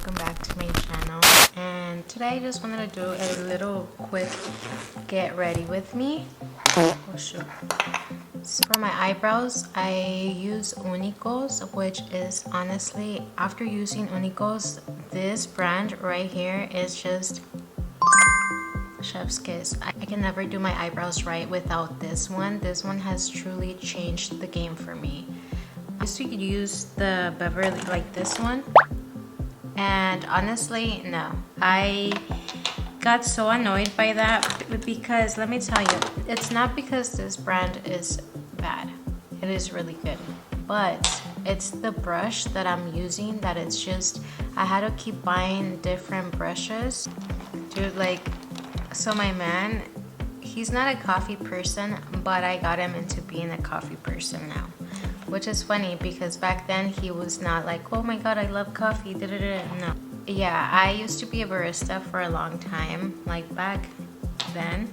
welcome back to my channel. And today I just wanted to do a little quick get ready with me. Oh shoot. So for my eyebrows, I use Unicos, which is honestly, after using Unicos, this brand right here is just chef's kiss. I can never do my eyebrows right without this one. This one has truly changed the game for me. I used to use the Beverly, like this one, and honestly, no. I got so annoyed by that because let me tell you, it's not because this brand is bad. It is really good, but it's the brush that I'm using that it's just, I had to keep buying different brushes. Dude, like, so my man, he's not a coffee person, but I got him into being a coffee person now. Which is funny because back then he was not like, oh my god, I love coffee, no. Yeah, I used to be a barista for a long time, like back then.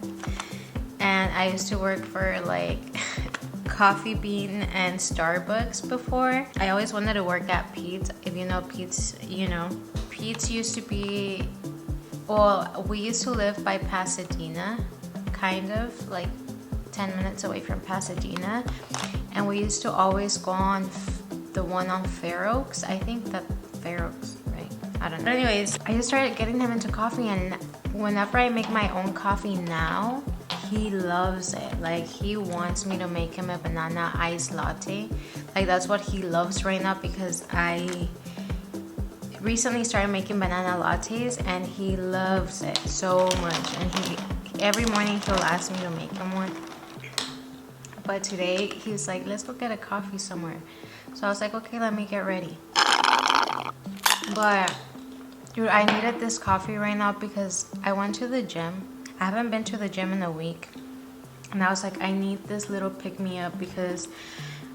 And I used to work for like Coffee Bean and Starbucks before. I always wanted to work at Pete's. If you know Pete's, you know. Pete's used to be, well, we used to live by Pasadena, kind of, like 10 minutes away from Pasadena. And we used to always go on the one on Fair Oaks. I think that Fair Oaks, right? I don't know. But anyways, I just started getting him into coffee, and whenever I make my own coffee now, he loves it. Like, he wants me to make him a banana iced latte. Like, that's what he loves right now because I recently started making banana lattes and he loves it so much. And every morning he'll ask me to make him one. But today he's like, let's go get a coffee somewhere. So I was like, okay, let me get ready. But dude, I needed this coffee right now because I went to the gym. I haven't been to the gym in a week. And I was like, I need this little pick-me-up because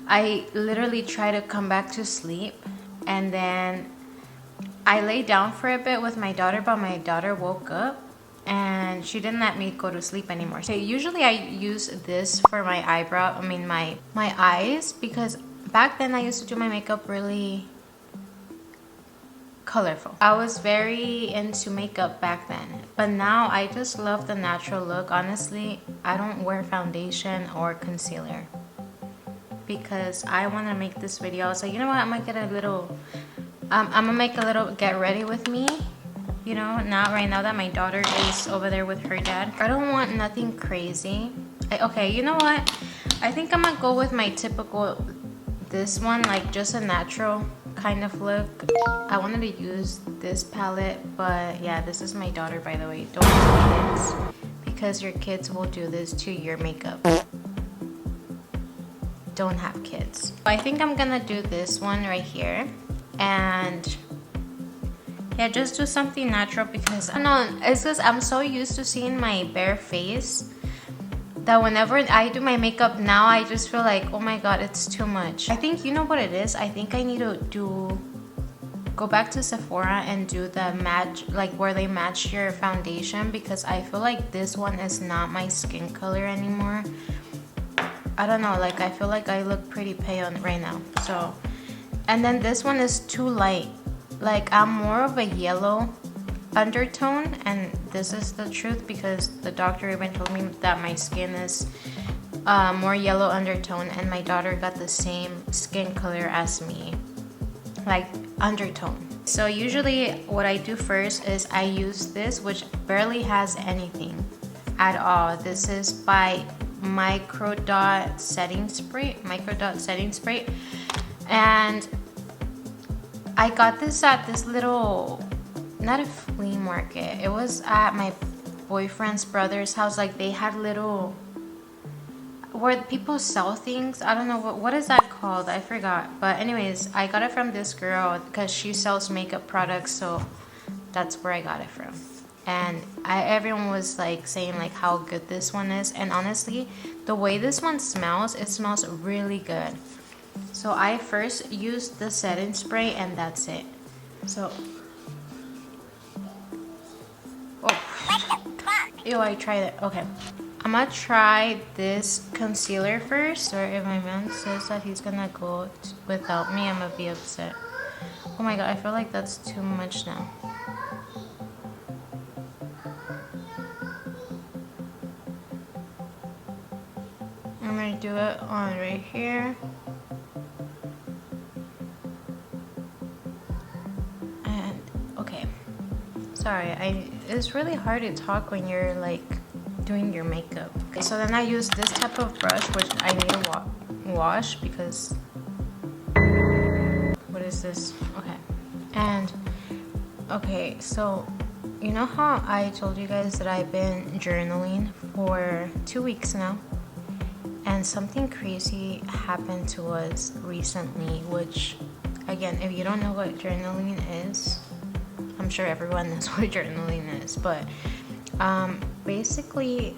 I literally tried to come back to sleep. And then I laid down for a bit with my daughter, but my daughter woke up. And she didn't let me go to sleep anymore. So usually I use this for my my eyes, because back then I used to do my makeup really colorful. I was very into makeup back then, but now I just love the natural look. Honestly, I don't wear foundation or concealer because I want to make this video. I was like, you know what, I'm gonna get a little I'm gonna make a little get ready with me. You know, not right now that my daughter is over there with her dad. I don't want nothing crazy. Okay, you know what? I think I'm gonna go with my typical, this one, like just a natural kind of look. I wanted to use this palette, but yeah, this is my daughter, by the way. Don't have kids, because your kids will do this to your makeup. Don't have kids. I think I'm gonna do this one right here. And yeah, just do something natural because I don't know, it's because I'm so used to seeing my bare face that whenever I do my makeup now, I just feel like, oh my god, it's too much. I think, you know what it is? I think I need to go back to Sephora and do the match, like where they match your foundation, because I feel like this one is not my skin color anymore. I don't know, like I feel like I look pretty pale right now. So, and then this one is too light. Like, I'm more of a yellow undertone, and this is the truth because the doctor even told me that my skin is more yellow undertone, and my daughter got the same skin color as me, like undertone. So usually what I do first is I use this, which barely has anything at all. This is by Micro Dot Setting Spray, and I got this at this little, not a flea market. It was at my boyfriend's brother's house. Like, they had little, where people sell things. I don't know, what is that called? I forgot. But anyways, I got it from this girl because she sells makeup products. So that's where I got it from. And everyone was like saying like how good this one is. And honestly, the way this one smells, it smells really good. So I first used the setting spray and that's it. So, oh, ew, I tried it. Okay, I'm gonna try this concealer first. Or if my man says that he's gonna go without me, I'm gonna be upset. Oh my god, I feel like that's too much now. I'm gonna do it on right here. And okay. Sorry, it's really hard to talk when you're like doing your makeup. Okay, so then I use this type of brush, which I need to wash because what is this? Okay. And okay, so you know how I told you guys that I've been journaling for 2 weeks now? And something crazy happened to us recently, which again, if you don't know what journaling is, I'm sure everyone knows what journaling is, but basically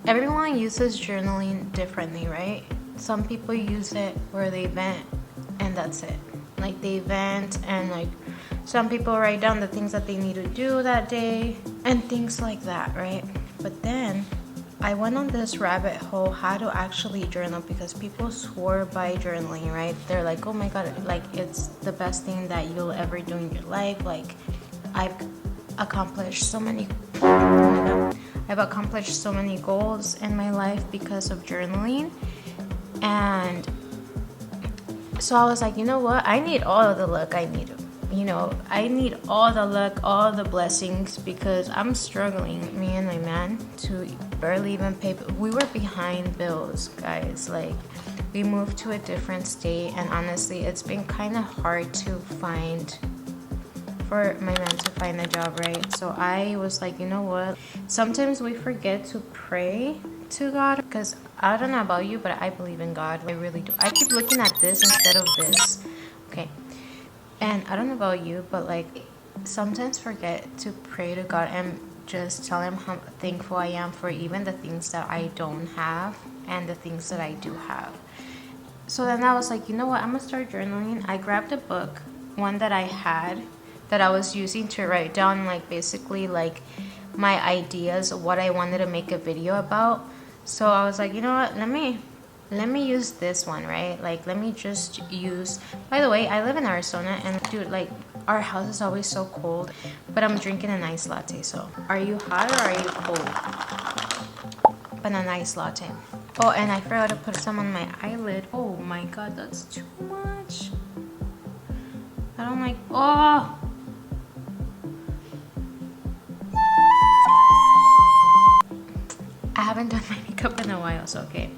everyone uses journaling differently, right? Some people use it where they vent and that's it. Like they vent, and like some people write down the things that they need to do that day and things like that, right? But then I went on this rabbit hole how to actually journal, because people swore by journaling, right? They're like, oh my god, like it's the best thing that you'll ever do in your life. Like I've accomplished so many goals in my life because of journaling. And so I was like, you know what? I need all of the luck I need. I need all the luck, all the blessings, because I'm struggling, me and my man, to barely even pay. We were behind bills, guys. Like, we moved to a different state, and honestly, it's been kind of hard for my man to find a job, right? So I was like, you know what? Sometimes we forget to pray to God, because I don't know about you, but I believe in God. I really do. I keep looking at this instead of this. Okay. And I don't know about you, but like sometimes forget to pray to God and just tell him how thankful I am for even the things that I don't have and the things that I do have. So then I was like, you know what? I'm gonna start journaling. I grabbed a book, one that I had, that I was using to write down like basically like my ideas of what I wanted to make a video about. So I was like, you know what? Let me use this one, right? Like, let me just use, by the way, I live in Arizona, and dude, like, our house is always so cold, but I'm drinking an iced latte. So are you hot or are you cold? But an iced latte. Oh, and I forgot to put some on my eyelid. Oh my god, that's too much. I don't like, oh. I haven't done my makeup in a while, so okay.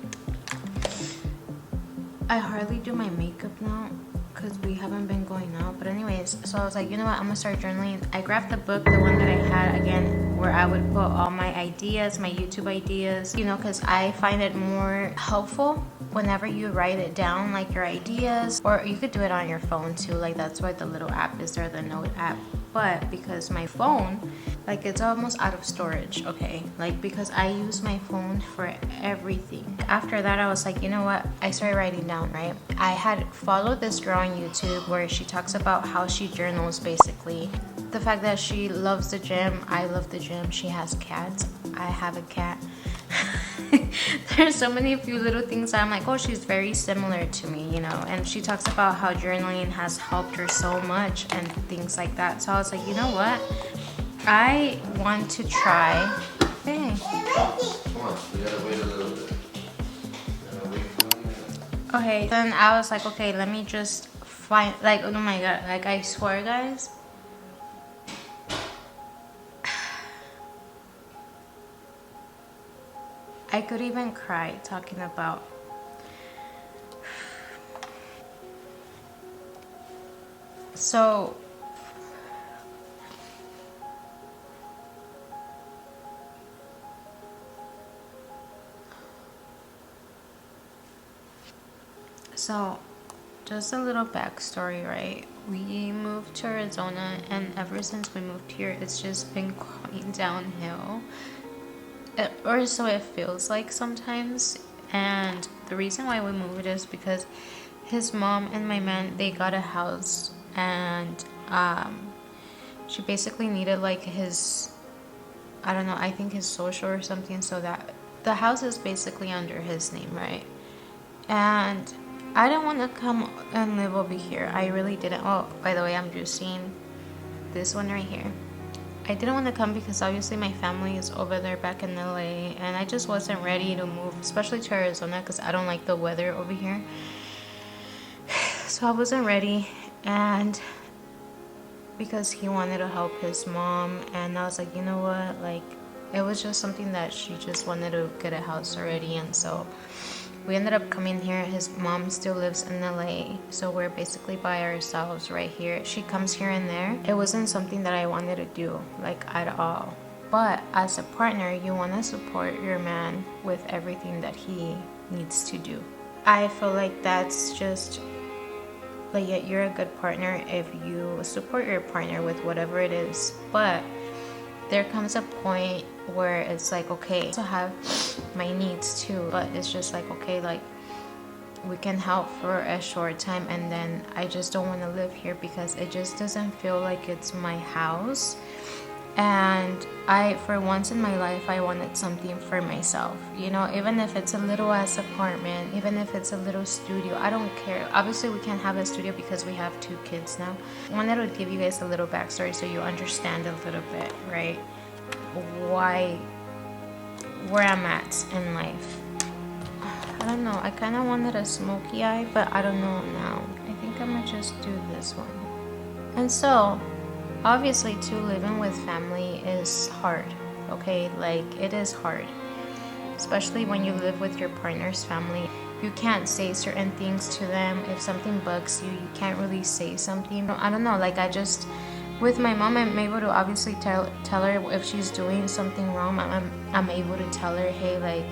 I hardly do my makeup now because we haven't been going out. But anyways, so I was like, you know what? I'm gonna start journaling. I grabbed the book, the one that I had again, where I would put all my ideas, my YouTube ideas, because I find it more helpful whenever you write it down, like your ideas, or you could do it on your phone too. Like that's why the little app is there, the note app. But because my phone, like it's almost out of storage, okay? Like because I use my phone for everything. After that, I was like, you know what? I started writing down, right? I had followed this girl on YouTube where she talks about how she journals basically. The fact that she loves the gym, I love the gym. She has cats, I have a cat. There's so many few little things that I'm like, oh, she's very similar to me, and she talks about how journaling has helped her so much and things like that. So I was like, you know what, I want to try. Hey. Come on, we gotta wait a little bit. Okay, then I was like, okay, let me just find, like, oh my god, like I swear, guys, I could even cry talking about so just a little backstory, right? We moved to Arizona, and ever since we moved here, it's just been going downhill. Or so it feels like sometimes. And the reason why we moved is because his mom and my man, they got a house, and she basically needed like his, I don't know, I think his social or something, so that the house is basically under his name, right? And I didn't want to come and live over here. I really didn't. Oh, by the way, I'm juicing this one right here. I didn't want to come because obviously my family is over there back in LA, and I just wasn't ready to move, especially to Arizona, because I don't like the weather over here. So I wasn't ready, and because he wanted to help his mom, and I was like, you know what, like, it was just something that she just wanted to get a house already, and so we ended up coming here. His mom still lives in LA, so we're basically by ourselves right here. She comes here and there. It wasn't something that I wanted to do, like, at all. But as a partner, you want to support your man with everything that he needs to do. I feel like that's just, like, yeah, you're a good partner if you support your partner with whatever it is. But there comes a point where it's like, okay, to have my needs too, but it's just like, okay, like, we can help for a short time, and then I just don't want to live here because it just doesn't feel like it's my house. And for once in my life, I wanted something for myself, you know, even if it's a little ass apartment, even if it's a little studio, I don't care. Obviously we can't have a studio because we have 2 kids now. I wanted to give you guys a little backstory so you understand a little bit, right, where I'm at in life. I don't know, I kind of wanted a smoky eye, but I don't know now. I think I'm gonna just do this one. And so obviously too, living with family is hard, okay? Like, it is hard, especially when you live with your partner's family. You can't say certain things to them. If something bugs you, you can't really say something. I don't know, like, with my mom, I'm able to obviously tell her if she's doing something wrong. I'm able to tell her, hey, like,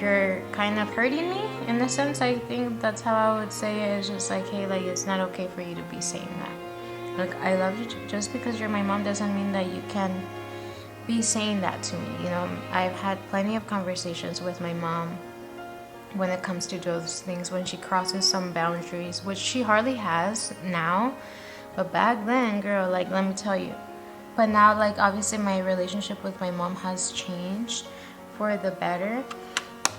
you're kind of hurting me, in a sense. I think that's how I would say it. It's just like, hey, like, it's not okay for you to be saying that. Like, I love you. Just because you're my mom doesn't mean that you can be saying that to me. You know, I've had plenty of conversations with my mom when it comes to those things, when she crosses some boundaries, which she hardly has now. But back then, girl, like, let me tell you. But now, like, obviously my relationship with my mom has changed for the better.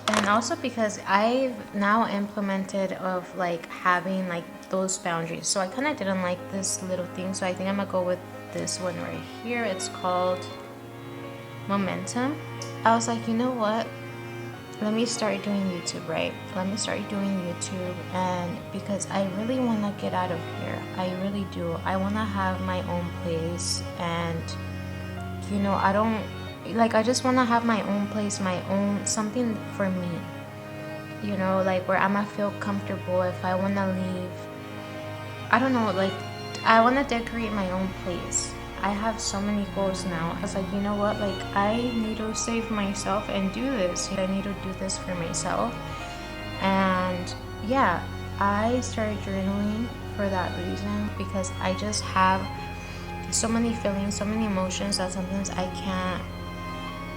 And also because I've now implemented of, like, having, like, those boundaries. So I kind of didn't like this little thing, so I think I'm gonna go with this one right here. It's called Momentum. I was like, you know what, let me start doing YouTube, right? Let me start doing YouTube, and because I really want to get out of here. I really do. I want to have my own place, and, you know, I just want to have my own place, my own something for me, you know, like, where I'm gonna feel comfortable. If I want to leave, I don't know, like, I want to decorate my own place. I have so many goals now. I was like, you know what, like, I need to save myself and do this. I need to do this for myself. And yeah, I started journaling for that reason, because I just have so many feelings, so many emotions that sometimes I can't.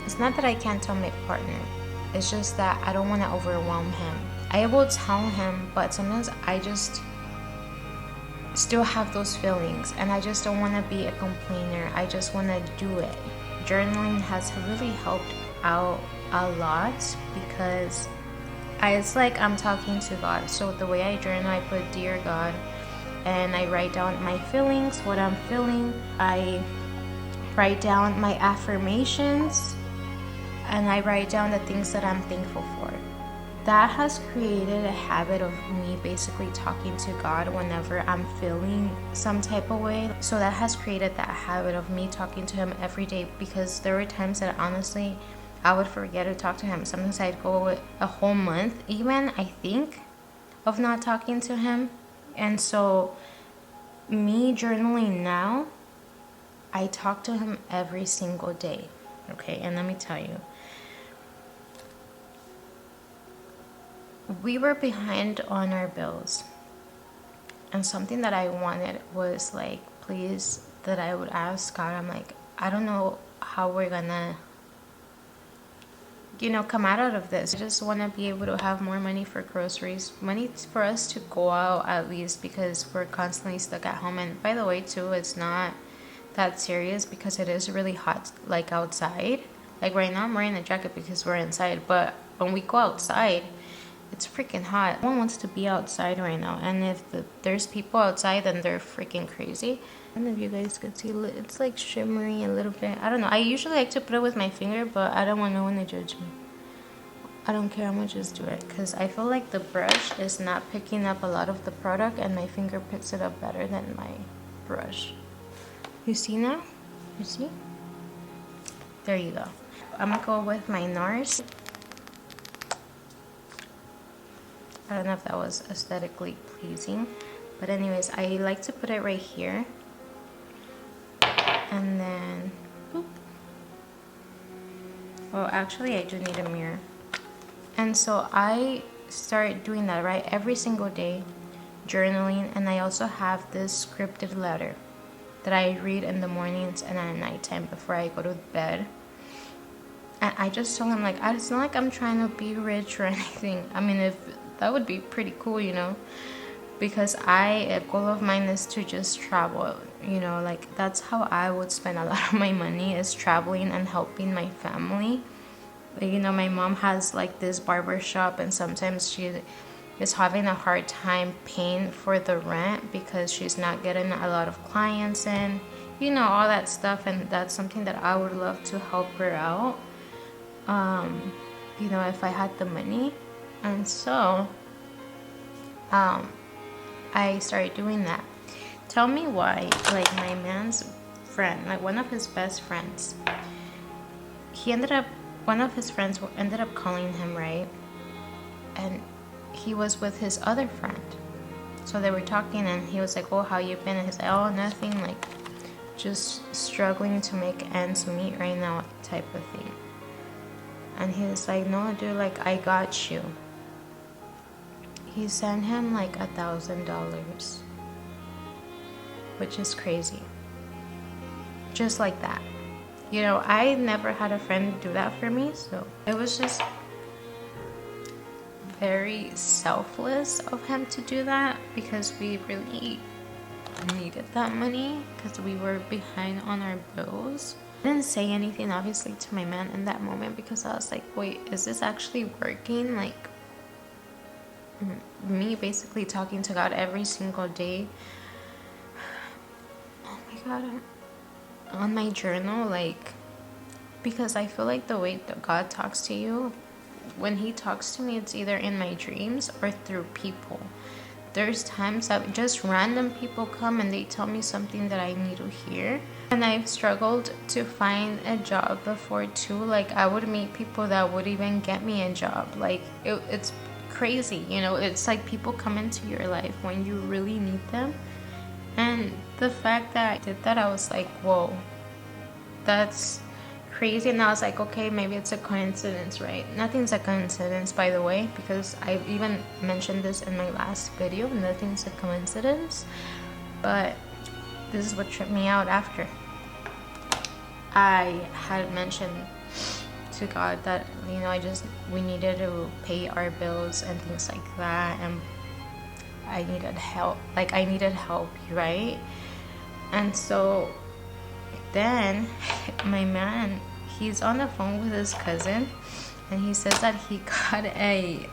It's not that I can't tell my partner, it's just that I don't want to overwhelm him. I will tell him, but sometimes I just still have those feelings, and I just don't want to be a complainer. I just want to do it. Journaling has really helped out a lot, because it's like I'm talking to God. So the way I journal, I put Dear God, and I write down my feelings, what I'm feeling. I write down my affirmations, and I write down the things that I'm thankful for. That has created a habit of me basically talking to God whenever I'm feeling some type of way. So that has created that habit of me talking to him every day, because there were times that honestly I would forget to talk to him. Sometimes I'd go a whole month even, I think, of not talking to him. And so me journaling now, I talk to him every single day. Okay, and let me tell you, we were behind on our bills, and something that I wanted was, like, please, that I would ask God. I'm like, I don't know how we're gonna, you know, come out of this. I just want to be able to have more money for groceries, money for us to go out at least, because we're constantly stuck at home. And by the way too, it's not that serious because it is really hot, like, outside. Like, right now I'm wearing a jacket because we're inside, but when we go outside, It's freaking hot. No one wants to be outside right now. And if there's people outside, then they're freaking crazy. I don't know if you guys could see. It's like shimmery a little bit. I don't know. I usually like to put it with my finger, but I don't want no one to judge me. I don't care, I'm gonna just do it because I feel like the brush is not picking up a lot of the product and my finger picks it up better than my brush. You see now? You see? There you go. I'm gonna go with my NARS. I don't know if that was aesthetically pleasing, but anyways, I like to put it right here and then boop. Well, actually I do need a mirror. And so I start doing that, right, every single day, journaling. And I also have this scripted letter that I read in the mornings and at nighttime before I go to bed. And I just told him, like, it's not like I'm trying to be rich or anything. I mean, if that would be pretty cool, you know, because a goal of mine is to just travel, you know, like that's how I would spend a lot of my money, is traveling and helping my family. You know, my mom has like this barber shop, and sometimes she is having a hard time paying for the rent because she's not getting a lot of clients in, you know, all that stuff. And that's something that I would love to help her out, you know, if I had the money. And so I started doing that. Tell me why, like, my man's friend, like one of his best friends, one of his friends ended up calling him, right? And he was with his other friend. So they were talking and he was like, oh, how you been? And he's like, oh, nothing, like just struggling to make ends meet right now type of thing. And he was like, no, dude, like I got you. He sent him like $1,000, which is crazy. Just like that. You know, I never had a friend do that for me, so it was just very selfless of him to do that, because we really needed that money because we were behind on our bills. I didn't say anything obviously to my man in that moment because I was like, wait, is this actually working? Like, me basically talking to God every single day. Oh my God, on my journal, like, because I feel like the way that God talks to you, when he talks to me, it's either in my dreams or through people. There's times that just random people come and they tell me something that I need to hear. And I've struggled to find a job before too. Like, I would meet people that would even get me a job. Like, it's crazy, you know. It's like people come into your life when you really need them. And the fact that I did that, I was like, whoa, that's crazy. And I was like, okay, maybe it's a coincidence, right? Nothing's a coincidence, by the way, because I even mentioned this in my last video. Nothing's a coincidence. But this is what tripped me out after. I had mentioned to God that, you know, we needed to pay our bills and things like that, and I needed help. Like, I needed help, right? And so then my man, he's on the phone with his cousin, and he says that he got a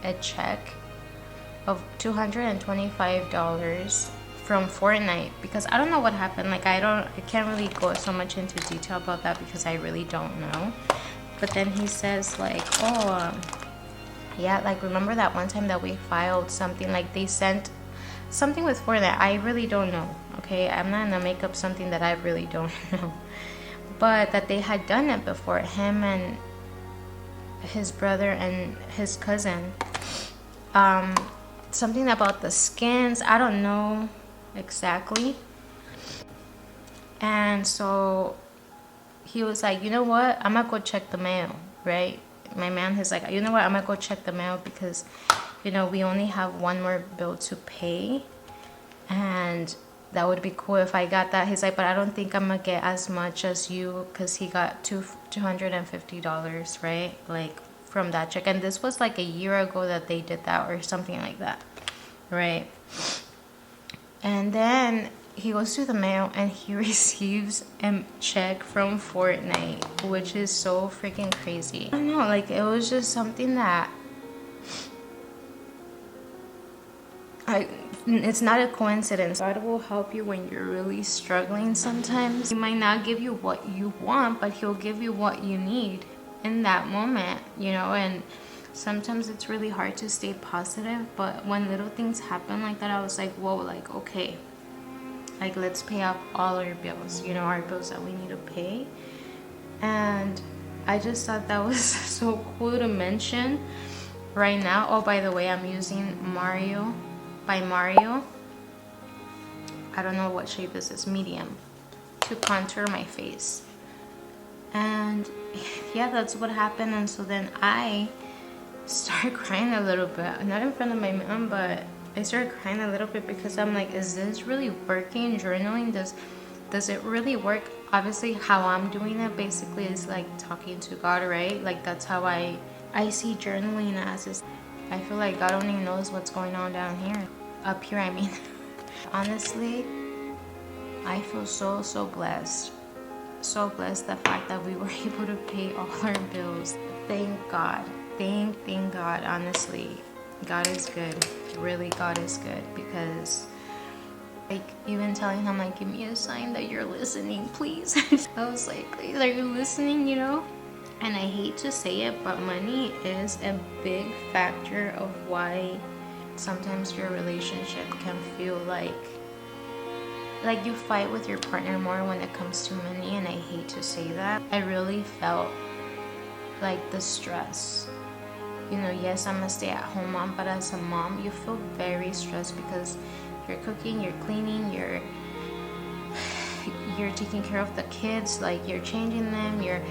a check of $225 from Fortnite, because I don't know what happened. Like, I can't really go so much into detail about that because I really don't know. But then he says like, oh, yeah, like, remember that one time that we filed something, like they sent something with Fortnite. I really don't know, okay? I'm not gonna make up something that I really don't know. But that they had done it before, him and his brother and his cousin. Something about the skins, I don't know exactly. And so he was like, you know what, I'm gonna go check the mail, right? My man is like, you know what, I'm gonna go check the mail because, you know, we only have one more bill to pay, and that would be cool if I got that. He's like, but I don't think I'm gonna get as much as you, because he got $250, right, like, from that check. And this was like a year ago that they did that or something like that, right? And then he goes to the mail and he receives a check from Fortnite, which is so freaking crazy. I don't know, like it was just something that it's not a coincidence. God will help you when you're really struggling sometimes. He might not give you what you want, but he'll give you what you need in that moment, you know. And sometimes it's really hard to stay positive, but when little things happen like that, I was like, whoa, like, okay, like let's pay off all our bills, you know, our bills that we need to pay. And I just thought that was so cool to mention right now. Oh, by the way, I'm using Mario by Mario. I don't know what shape this is, medium, to contour my face. And yeah, that's what happened. And so then I started crying a little bit, not in front of my mom, but I started crying a little bit because I'm like, is this really working? Journaling, does it really work? Obviously how I'm doing it basically is like talking to God, right? Like that's how I see journaling as. Is I feel like God only knows what's going on down here, up here I mean. Honestly, I feel so blessed. So blessed the fact that we were able to pay all our bills. Thank God. Thank God, honestly. God is good. Really, God is good, because like even telling him like, give me a sign that you're listening, please. I was like, please, are you listening, you know? And I hate to say it, but money is a big factor of why sometimes your relationship can feel like you fight with your partner more when it comes to money. And I hate to say that. I really felt like the stress. You know, yes, I'm a stay-at-home mom, but as a mom, you feel very stressed because you're cooking, you're cleaning, you're taking care of the kids, like you're changing them, you're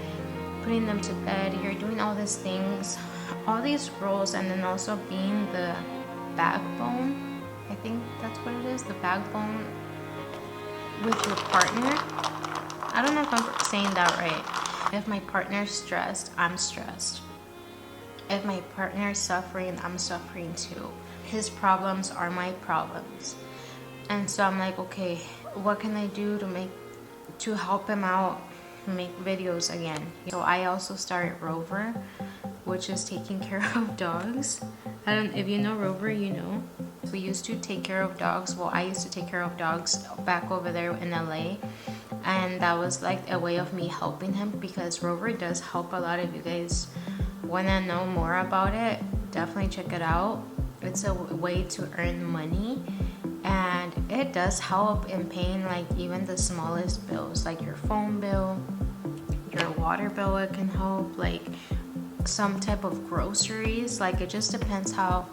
putting them to bed, you're doing all these things, all these roles, and then also being the backbone. I think that's what it is, the backbone with your partner. I don't know if I'm saying that right. If my partner's stressed, I'm stressed. If my partner is suffering, I'm suffering too. His problems are my problems. And so I'm like, okay, what can I do to help him out, make videos again? So I also started Rover, which is taking care of dogs. If you know Rover, you know. We used to take care of dogs. Well, I used to take care of dogs back over there in LA. And that was like a way of me helping him, because Rover does help a lot. If you guys want to know more about it, definitely check it out. It's a way to earn money, and it does help in paying like even the smallest bills, like your phone bill, your water bill. It can help, like some type of groceries. Like it just depends how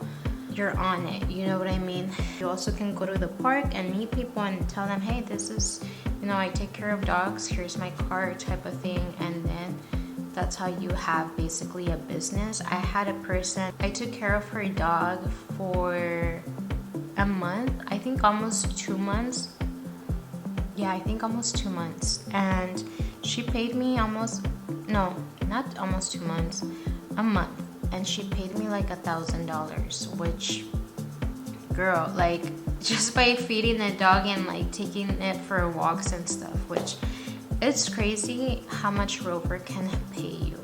you're on it, you know what I mean? You also can go to the park and meet people and tell them, hey, this is, you know, I take care of dogs, here's my card, type of thing. And then that's how you have basically a business. I had a person, I took care of her dog for a month, I think almost 2 months. Yeah, I think almost 2 months. And she paid me not almost 2 months, a month. And she paid me like $1,000, which, girl, like just by feeding the dog and like taking it for walks and stuff, which it's crazy how much Rover can pay you.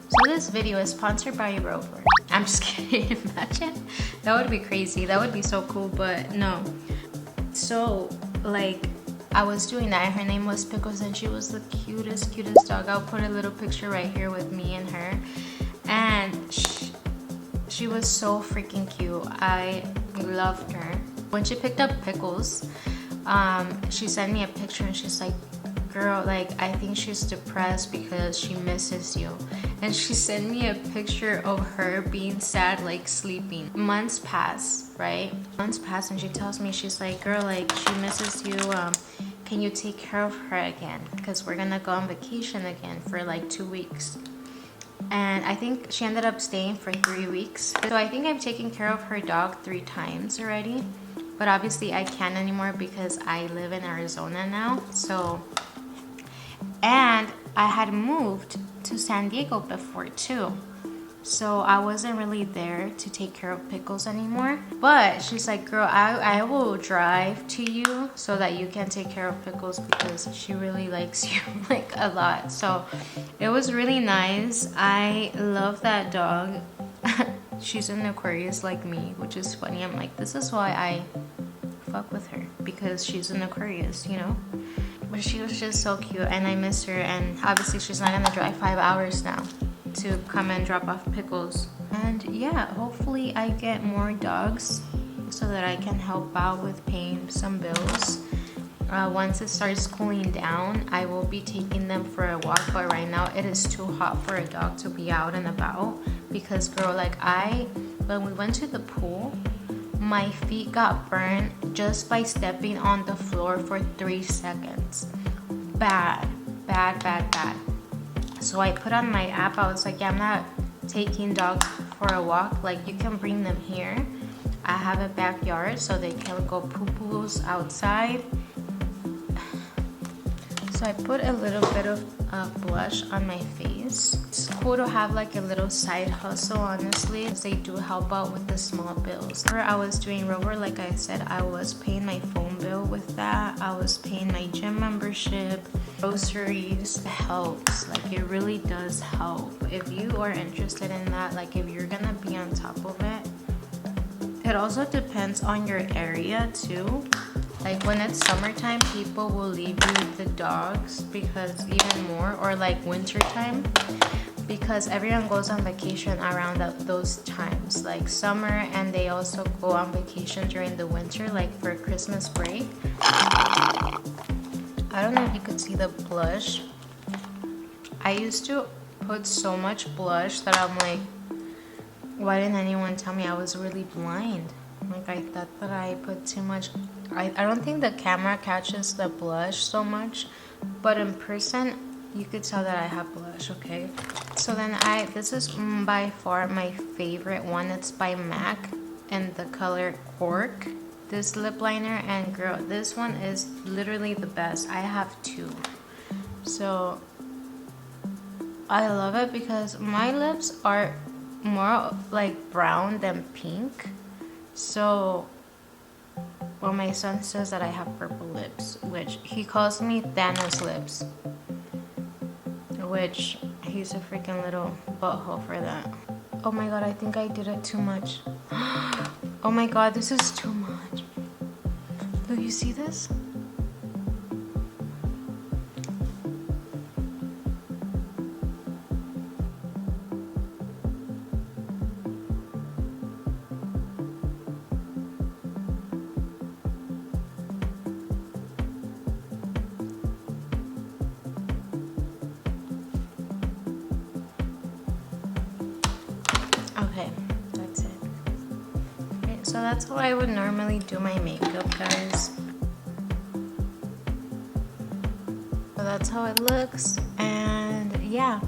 So this video is sponsored by Rover. I'm just kidding. Imagine, that would be crazy. That would be so cool, but no. So like I was doing that. Her name was Pickles, and she was the cutest dog. I'll put a little picture right here with me and her. And she was so freaking cute. I loved her. When she picked up Pickles, she sent me a picture and she's like, girl, like I think she's depressed because she misses you. And she sent me a picture of her being sad, like sleeping. Months pass, right? Months pass, and she tells me, she's like, girl, like she misses you. Can you take care of her again? Because we're gonna go on vacation again for like 2 weeks. And I think she ended up staying for 3 weeks. So I think I've taken care of her dog 3 times already. But obviously I can't anymore because I live in Arizona now. So, and I had moved to San Diego before too. So I wasn't really there to take care of Pickles anymore. But she's like, girl, I will drive to you so that you can take care of Pickles because she really likes you like a lot. So it was really nice. I love that dog. She's an Aquarius like me, which is funny. I'm like, this is why I fuck with her, because she's an Aquarius, you know? But she was just so cute and I miss her, and obviously she's not gonna drive 5 hours now to come and drop off Pickles. And yeah, hopefully I get more dogs so that I can help out with paying some bills. Once it starts cooling down, I will be taking them for a walk, but right now it is too hot for a dog to be out and about because girl, like when we went to the pool, my feet got burned just by stepping on the floor for 3 seconds. Bad. So I put on my app, I was like, yeah, I'm not taking dogs for a walk. Like, you can bring them here. I have a backyard so they can go poo-poos outside. So I put a little bit of blush on my face. It's cool to have like a little side hustle, honestly, because they do help out with the small bills. I was doing Rover, like I said, I was paying my phone bill with that. I was paying my gym membership, groceries. It helps, like it really does help. If you are interested in that, like if you're gonna be on top of it. It also depends on your area too. Like when it's summertime, people will leave you the dogs because even more, or like winter time, because everyone goes on vacation around those times, like summer, and they also go on vacation during the winter, like for Christmas break. I don't know if you could see the blush. I used to put so much blush that I'm like, why didn't anyone tell me? I was really blind. Like I thought that I put too much. I don't think the camera catches the blush so much, but in person you could tell that I have blush, okay? So then this is by far my favorite one. It's by MAC and the color Cork, this lip liner, and girl, this one is literally the best. I have 2. So I love it because my lips are more like brown than pink. So, well, my son says that I have purple lips, which he calls me Thanos lips, which he's a freaking little butthole for that. Oh my god, I think I did it too much. Oh my god, this is too much. Do you see this? Okay, that's it. Okay, so that's how I would normally do my makeup, guys. So that's how it looks, and yeah,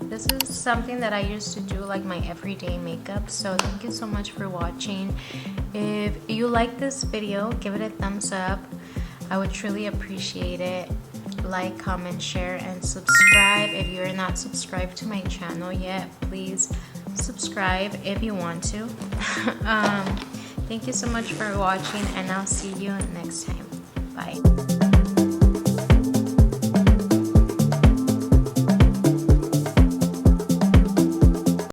this is something that I used to do like my everyday makeup. So thank you so much for watching. If you like this video, give it a thumbs up. I would truly appreciate it. Like, comment, share, and subscribe. If you're not subscribed to my channel yet, please subscribe if you want to. Thank you so much for watching, and I'll see you next time. Bye.